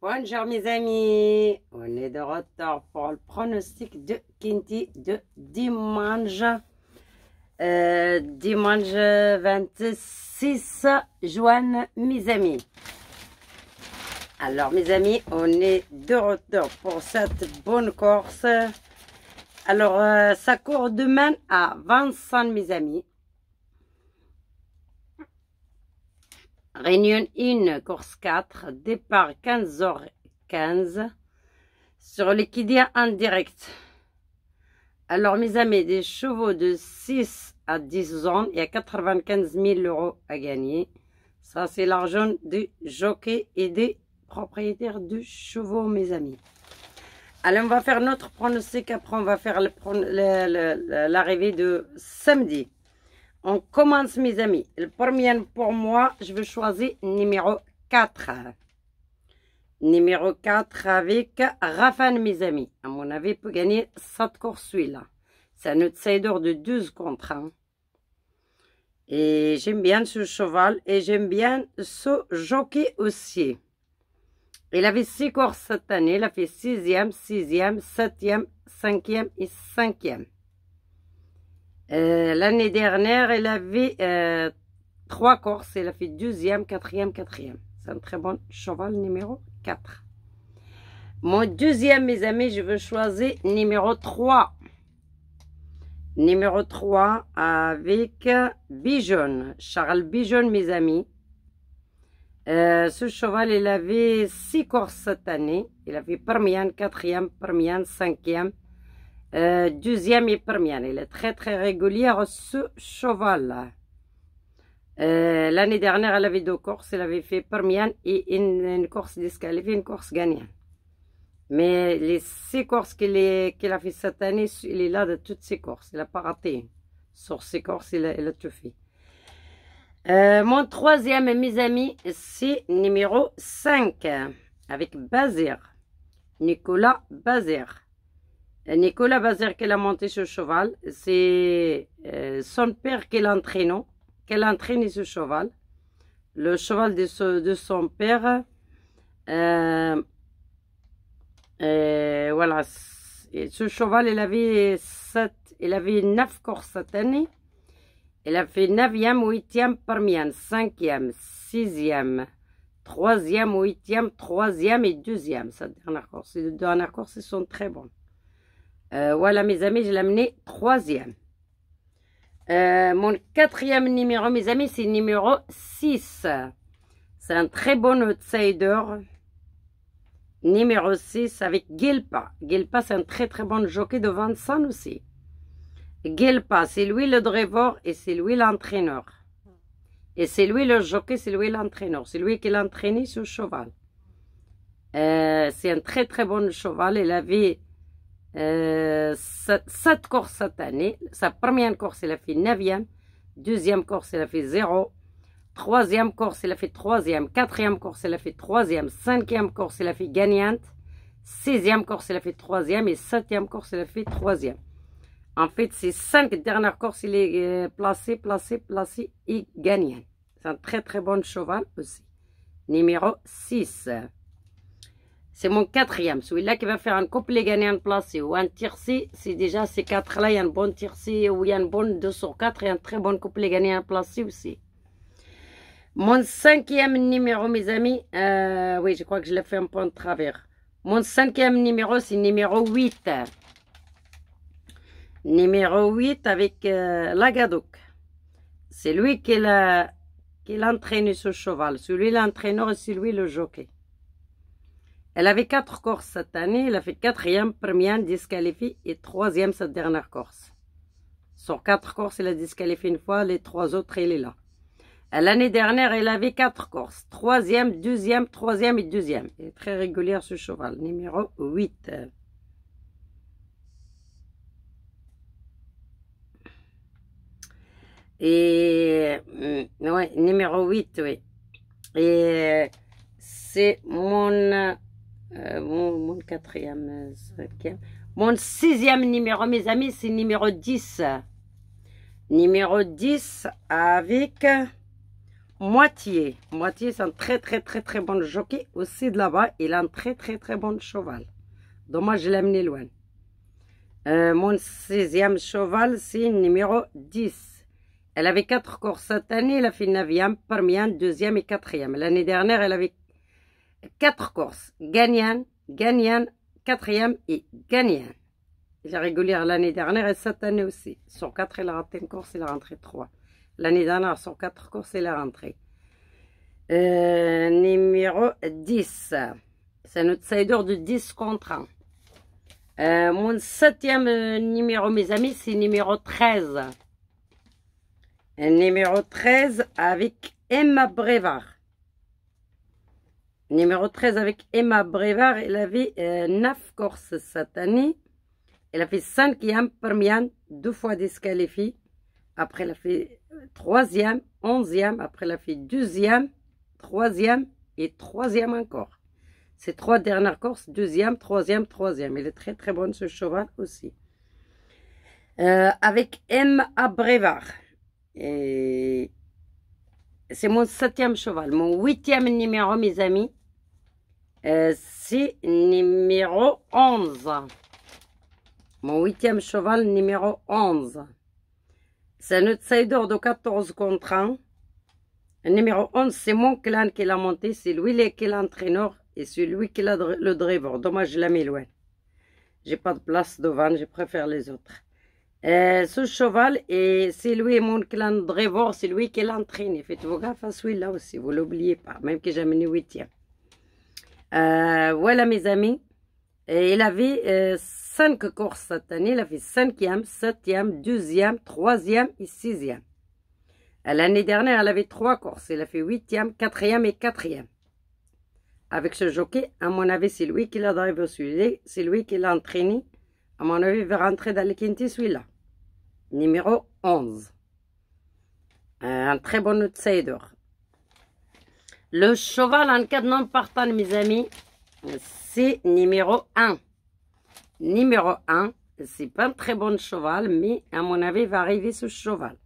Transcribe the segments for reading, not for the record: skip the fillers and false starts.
Bonjour mes amis, on est de retour pour le pronostic de Kinty de dimanche, dimanche 26 juin mes amis. Alors mes amis, on est de retour pour cette bonne course. Alors ça court demain à Vincennes mes amis. Réunion 1, course 4, départ 15h15 sur l'équidien en direct. Alors mes amis, des chevaux de 6 à 10 ans, il y a 95 000 € à gagner. Ça c'est l'argent du jockey et des propriétaires de chevaux mes amis. Alors on va faire notre pronostic, après on va faire l'arrivée de samedi. On commence mes amis. Le premier pour moi, je vais choisir numéro 4. Numéro 4 avec Rafan mes amis. À mon avis, peut gagner cette course celui-là. C'est un outsider de 12 contre 1. Et j'aime bien ce cheval et j'aime bien ce jockey aussi. Il avait 6 courses cette année. Il a fait 6e, 6e, 7e, 5e et 5e. L'année dernière, il avait 3 courses. Il a fait 2e, 4e, 4e. C'est un très bon cheval, numéro 4. Mon deuxième, mes amis, je veux choisir numéro 3. Numéro 3 avec Bijon. Charles Bijon, mes amis. Ce cheval, il avait 6 courses cette année. Il avait première, 4e, première, 5e. Deuxième et première. Il est très très régulier ce cheval. L'année dernière, elle avait 2 courses. Elle avait fait première et une course disqualifiée, une course gagnante. Mais les 6 courses qu'il a fait cette année, il est là de toutes ses courses. Il n'a pas raté. Sur ses courses, il a tout fait. Mon troisième, mes amis, c'est numéro 5 avec Bazir. Nicolas Bazir. Nicolas Bazir qui a monté ce cheval, c'est son père qui l'entraîne, ce cheval. Le cheval de son père, voilà. Et ce cheval, il avait 9 courses cette année. Il a fait 9e, 8e, première, 5e, 6e, 3e, 8e, 3e et 2e. Cette dernière course. Les 2 dernières courses, elles sont très bonnes. Voilà mes amis, je l'ai amené 3e. Mon 4e numéro, mes amis, c'est numéro 6. C'est un très bon outsider. Numéro 6 avec Gilpa. Gilpa, c'est un très très bon jockey de Vincennes aussi. Gilpa, c'est lui le driver et c'est lui l'entraîneur. Et c'est lui le jockey, c'est lui l'entraîneur. C'est lui qui l'a entraîné ce cheval. C'est un très très bon cheval. Il avait 7 courses cette année. Sa première course, il a fait 9e. Deuxième course, il a fait 0. Troisième course, il a fait 3e. Quatrième course, il a fait 3e. Cinquième course, il a fait gagnante. 6e course, il a fait 3e. Et 7e course, il a fait 3e. En fait, ces 5 dernières courses, il est placé et gagnant. C'est un très très bon cheval aussi. Numéro 6. C'est mon 4e. Celui-là qui va faire un couplet gagnant placé ou un tiercé. C'est déjà ces 4-là. Il y a un bon tiercé ou il y a un bon 2 sur 4 et un très bon couplet gagnant placé aussi. Mon 5e numéro, mes amis. Oui, je crois que je l'ai fait un peu de travers. Mon 5e numéro, c'est numéro 8. Numéro 8 avec Lagadouk. C'est lui qui l'a entraîné ce cheval. Celui l'entraîneur et c'est lui le jockey. Elle avait 4 courses cette année. Elle a fait 4e, première, disqualifiée et 3e cette dernière course. Sur 4 courses, elle a disqualifié une fois. Les 3 autres, elle est là. L'année dernière, elle avait 4 courses. 3e, 2e, 3e et 2e. Elle est très régulière ce cheval. Numéro 8. Et ouais, numéro 8, oui. Et c'est mon 4e, 5e. Mon 6e numéro, mes amis, c'est numéro 10. Numéro 10 avec Moitié. Moitié, c'est un très bon jockey. Aussi de là-bas, il a un très bon cheval. Dommage, je l'ai amené loin. Mon 6e cheval, c'est numéro 10. Elle avait 4 courses cette année. Elle a fait 9e, 1er, 2e et 4e. L'année dernière, elle avait 4 courses. Gagnant, 4e et gagnant. Il est régulière l'année dernière et cette année aussi. Sur 4, il a raté une course, il a rentré 3. L'année dernière, sur 4 courses, il est rentré. Numéro 10. C'est notre outsider de 10 contre 1. Mon 7e numéro, mes amis, c'est numéro 13. Numéro 13 avec Emma Brevard. Numéro 13 avec Emma Brevard. Elle avait 9 courses cette année. Elle a fait 5e, 1er, 2 fois disqualifiée. Après, elle a fait 3e, 11e. Après, elle a fait 2e, 3e et 3e encore. Ces 3 dernières courses, 2e, 3e, 3e. Elle est très bonne, ce cheval aussi. Avec Emma Brevard. Et c'est mon 7e cheval. Mon 8e numéro, mes amis, c'est numéro 11. Mon 8e cheval, numéro 11. C'est un outsider de 14 contre 1. Le numéro 11, c'est mon clan qui l'a monté. C'est lui qui est l'entraîneur et c'est lui qui a le driver. Dommage, je l'ai mis loin. J'ai pas de place devant, je préfère les autres. Ce cheval, c'est lui mon clan driver, c'est lui qui l'entraîne. Faites-vous gaffe à celui-là aussi, vous l'oubliez pas, même que j'ai amené 8e. Voilà mes amis. Il avait 5 courses cette année. Il a fait 5e, 7e, 2e, 3e et 6e. L'année dernière, elle avait 3 courses. Il a fait 8e, 4e et 4e. Avec ce jockey, à mon avis, c'est lui qui l'a drivé celui-là. C'est lui qui l'a entraîné. À mon avis, il va rentrer dans le quintet celui-là. Numéro 11. Un très bon outsider. Le cheval en cas de non partant, mes amis, c'est numéro 1. Numéro 1, c'est pas un très bon cheval, mais à mon avis, il va arriver ce cheval.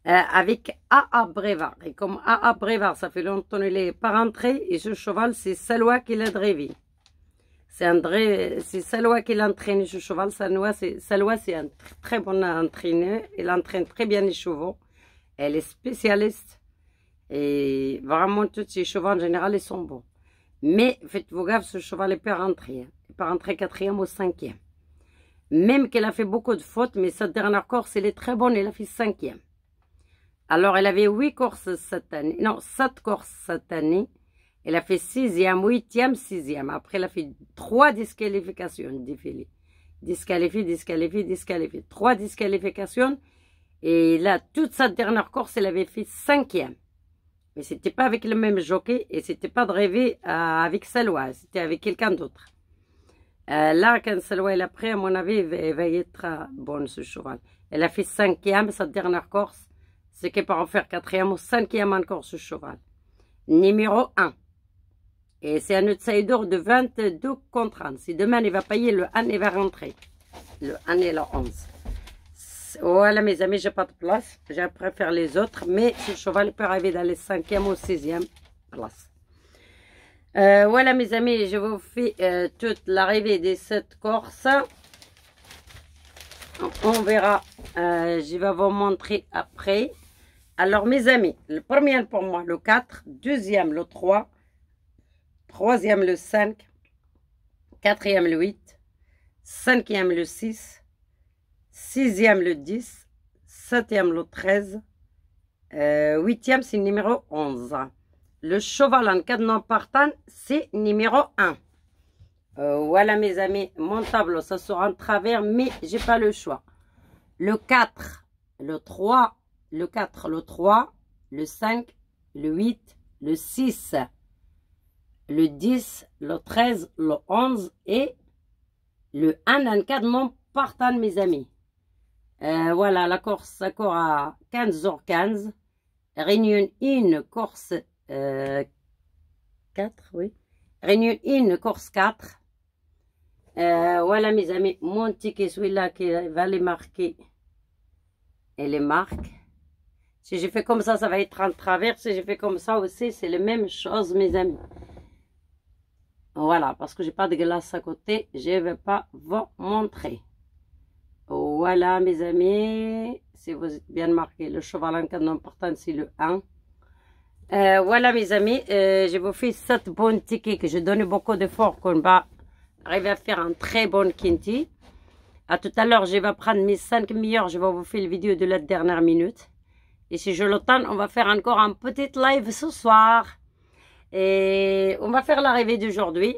Avec A.A. Brevard. Et comme A.A. Brevard, ça fait longtemps qu'il n'est pas rentré, et ce cheval, c'est Salois qui l'a drivé. C'est Salois qui l'entraîne, ce cheval. Salois, c'est un très bon entraîneur. Il entraîne très bien les chevaux. Elle est spécialiste. Et vraiment, tous ces chevaux, en général, ils sont bons. Mais, faites-vous gaffe, ce cheval, il peut rentrer. Hein. Il peut rentrer 4e ou 5e. Même qu'elle a fait beaucoup de fautes, mais cette dernière course, elle est très bonne. Elle a fait 5e. Alors, elle avait 8 courses cette année. Non, 7 courses cette année. Elle a fait 6e, 8e, 6e. Après, elle a fait 3 disqualifications défilées. Disqualifié. 3 disqualifications. Et là, toute cette dernière course, elle avait fait 5e. Mais c'était pas avec le même jockey et c'était pas de rêver avec Salois. C'était avec quelqu'un d'autre. Là, quand Salois est après, à mon avis, il va être bon ce cheval. Elle a fait 5e, cette dernière course. C'est qu'elle peut en faire 4e ou 5e encore ce cheval. Numéro 1. Et c'est un outsider de 22 contre 1. Si demain il va payer, le 1 il va rentrer. Le 1 et le 11. Voilà mes amis, j'ai pas de place. Je préfère les autres. Mais ce cheval peut arriver dans les 5e ou 6e place. Voilà mes amis, je vous fais toute l'arrivée des 7 courses. On verra. Je vais vous montrer après. Alors mes amis, le premier pour moi, le 4. Deuxième, le 3. Troisième, le 5. Quatrième, le 8. Cinquième, le 6. Sixième, le 10. Septième, le 13. Huitième, c'est numéro 11. Le cheval en cas de non partant, c'est numéro 1. Voilà mes amis, mon tableau, ça sera en travers, mais j'ai pas le choix. Le 4, le 3, le 4, le 3, le 5, le 8, le 6, le 10, le 13, le 11 et le 1 en cas de non partant, mes amis. Voilà, la course, ça court à 15h15. Réunion 1, course 4, oui. Réunion 1, course 4. Voilà mes amis, mon ticket, celui-là qui va les marquer. Et les marque. Si j'ai fait comme ça va être en travers. Si j'ai fait comme ça aussi, c'est la même chose, mes amis. Voilà, parce que j'ai pas de glace à côté, je ne vais pas vous montrer. Voilà, mes amis. Si vous êtes bien marqué, le cheval en cadre important, c'est le 1. Voilà, mes amis. Je vous fais 7 bons tickets que je donne beaucoup d'efforts qu'on va arriver à faire un très bon kinti. À tout à l'heure, je vais prendre mes 5 meilleurs. Je vais vous faire la vidéo de la dernière minute. Et si je le tente, on va faire encore un petit live ce soir. Et on va faire l'arrivée d'aujourd'hui.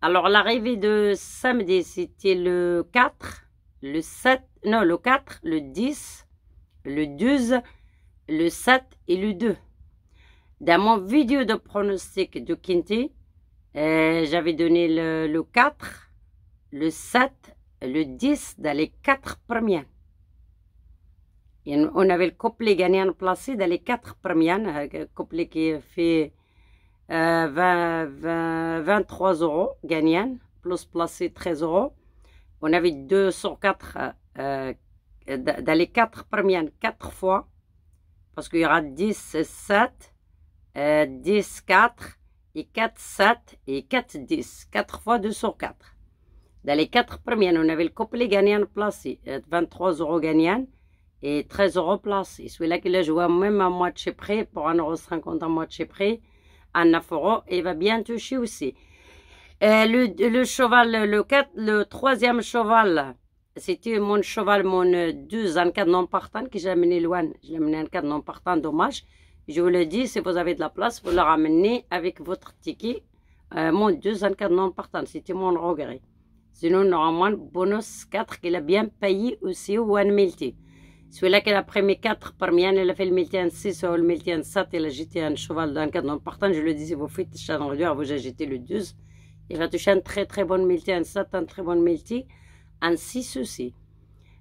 Alors, l'arrivée de samedi, c'était le 4, le 7, non, le 4, le 10, le 12, le 7 et le 2. Dans mon vidéo de pronostic de Kinti, j'avais donné le 4, le 7, le 10 dans les 4 premiers. Et on avait le couplet gagnant placé dans les 4 premiers, le couplet qui fait 23 € gagnant, plus placé 13 €. On avait 2 sur 4 dans les 4 premiers, 4 fois, parce qu'il y aura 10, 7, 10, 4, et 4, 7, et 4, 10. 4 fois 2 sur 4. Dans les 4 premiers, on avait le couplet gagnant placé, 23 € gagnant, et 13 € placé. Celui-là qui l'a joué même à moitié près, pour 1,50 € à moitié près, à 9 €, et il va bien toucher aussi. Le cheval, le troisième cheval, c'était mon cheval, mon 12 en cadre non partant, que j'ai amené loin. Je l'ai amené en cadre non partant, dommage. Je vous le dis, si vous avez de la place, vous le ramenez avec votre ticket. Mon 12 en cadre non partant, c'était mon regret. Sinon, normalement, bonus 4 qu'il a bien payé aussi au One Milty. Celui-là qui a pris mes 4 premiers, il a fait le Milty en 6 ou le Milty en 7, il a jeté un cheval dans le cadre non partant. Je le dis, si vous faites le chat en réduire, vous avez jeté le 12. Il va toucher un très très bon Milty en 7, un très bon Milty en 6 aussi.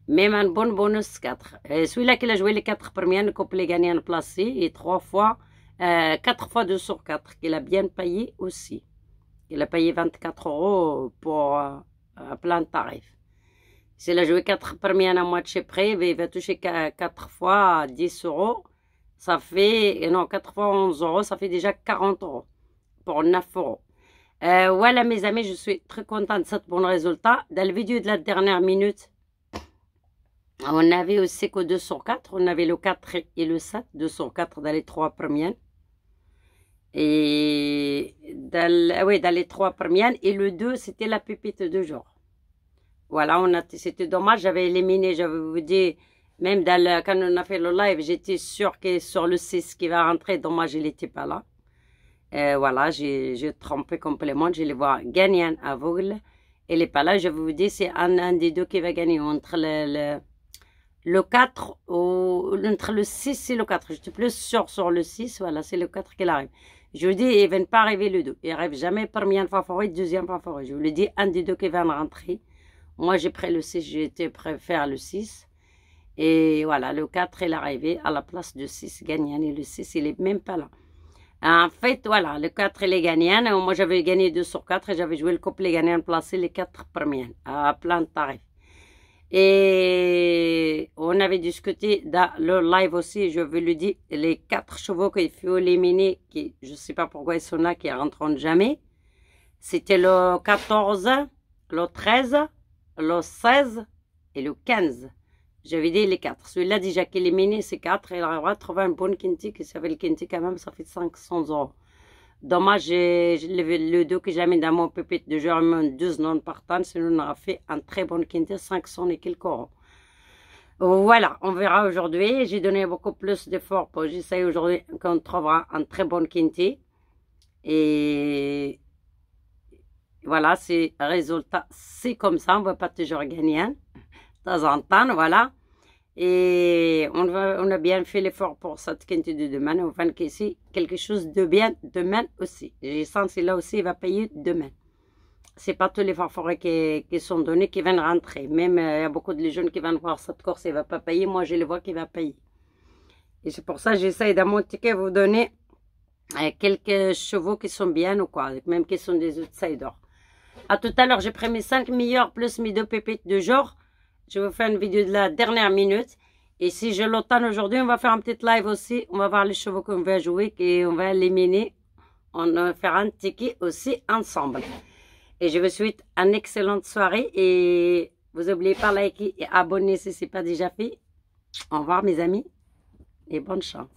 Même un bon bonus 4. Celui-là qui a joué les 4 premiers, le couplet gagnant placé, et 4 fois 2 sur 4, qu'il a bien payé aussi. Il a payé 24 € pour plein de tarifs. S'il a joué 4 premiers à moitié près, il va toucher 4 fois 10 €. Ça fait, non, 4 fois 11 €, ça fait déjà 40 € pour 9 €. Voilà, mes amis, je suis très contente de ce bon résultat. Dans la vidéo de la dernière minute, on avait aussi que 2 sur 4. On avait le 4 et le 7, 2 sur 4 dans les 3 premières. Et dans les 3 premières. Et le 2, c'était la pépite de jour. Voilà, c'était dommage. J'avais éliminé, j'avais vous dit, même quand on a fait le live, j'étais sûre que sur le 6 qui va rentrer, dommage, il n'était pas là. Voilà, j'ai trompé complètement. Je les vois gagner en aveugle. Il n'est pas là. Je vous dis, c'est un des deux qui va gagner entre le 4 ou entre le 6 et le 4. Je suis plus sûre sur le 6. Voilà, c'est le 4 qui arrive. Je vous dis, il ne va pas arriver le 2. Il n'arrive jamais premier favori, deuxième favori. Je vous le dis, un des deux qui va rentrer. Moi, j'ai pris le 6. J'ai été préfère le 6. Et voilà, le 4 il est arrivé à la place de 6 gagnant. Et le 6, il n'est même pas là. En fait, voilà, le 4 il est gagnant. Moi, j'avais gagné 2 sur 4 et j'avais joué le couplet gagnant placé les 4 premiers à plein de tarifs. Et on avait discuté dans le live aussi, je vous le dis, les 4 chevaux qu'il faut éliminer, qui, je ne sais pas pourquoi ils sont là, qui ne rentreront jamais. C'était le 14, le 13, le 16 et le 15. J'avais dit les 4. Celui-là, déjà qu'éliminé, c'est 4. Il aura trouvé un bon Kinti, qui s'appelle le Kinti quand même, ça fait 500 €. Dommage, le 2 que j'ai mis dans mon pépite de Germain, 12 non partants, sinon on aura fait un très bon Kinti, 500 et quelques euros. Voilà, on verra aujourd'hui. J'ai donné beaucoup plus d'efforts pour j'essaie aujourd'hui qu'on trouvera un très bon Kinti. Et voilà, c'est résultat, c'est comme ça, on ne va pas toujours gagner. De temps en temps, voilà. Et on a bien fait l'effort pour cette quinte de demain. On va ici quelque chose de bien demain aussi. J'ai senti là aussi, il va payer demain. C'est pas tous les favoris qui sont donnés qui viennent rentrer. Même il y a beaucoup de jeunes qui viennent voir cette course, il ne va pas payer. Moi, je le vois qu'il va payer. Et c'est pour ça que j'essaie dans mon ticket vous donner quelques chevaux qui sont bien ou quoi, même qui sont des outsiders. À tout à l'heure, j'ai pris mes 5 meilleurs plus mes 2 pépites de jour. Je vais vous faire une vidéo de la dernière minute. Et si je l'automne aujourd'hui, on va faire un petit live aussi. On va voir les chevaux qu'on va jouer et on va éliminer. On va faire un tiki aussi ensemble. Et je vous souhaite une excellente soirée. Et vous n'oubliez pas de liker et abonner si ce n'est pas déjà fait. Au revoir mes amis et bonne chance.